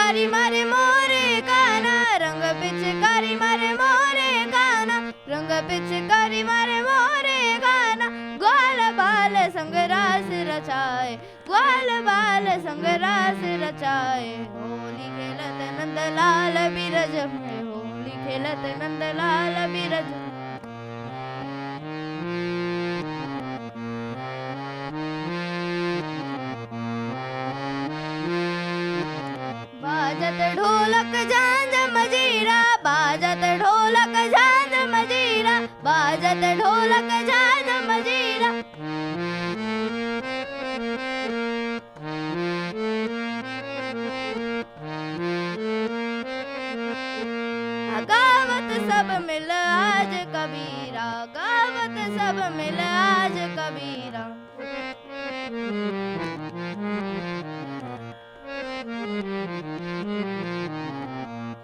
पिचकारी मारे मोरे काना, रंग पिचकारी मारे मोरे काना, रंग पिचकारी मारे मोरे काना। ग्वाल बाल संग रास रचाए, ग्वाल बाल संग रास रचाए। होली खेलत नंदलाल बिरज में, होली खेलत नंदलाल बिरज में। बाजत ढोलक झांझ मजीरा, बाजत ढोलक झांझ मजीरा, बाजत ढोलक झांझ मजीरा। गावत सब मिल आज कबीरा, गावत सब मिल आज कबीरा।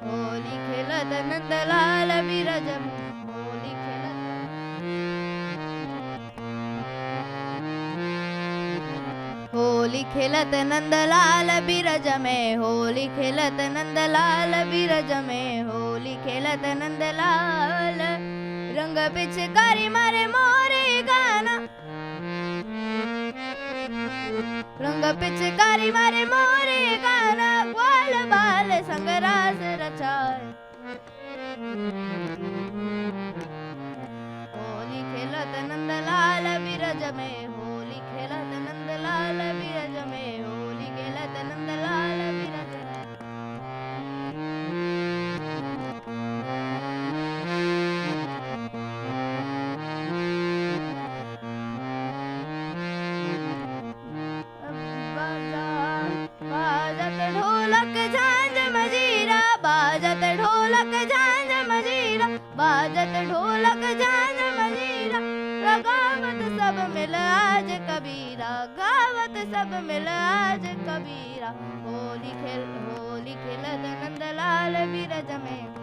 होली खेलत नंदलाल बिरज में, होली खेलत। होली खेलत नंदलाल बिरज में, होली खेलत नंदलाल बिरज में, होली खेलत नंदलाल। रंग पिचकारी मारे मोरे गाना, रंग पिचकारी मारे मोरे गाना। ग्वाल बाल संग रास रचाए, होली खेलत नंदलाल बिरज में, होली खेलत नंदलाल बिरज में, होली खेलत नंदलाल बिरज में। बाजत ढोलक झांझ मजीरा, बाजत ढोलक झांझ मजीरा, बाजत ढोलक झांझ मजीरा। गावत सब मिल आज कबीरा, गावत सब मिल आज कबीरा। होली खेलत नंदलाल बिरज में।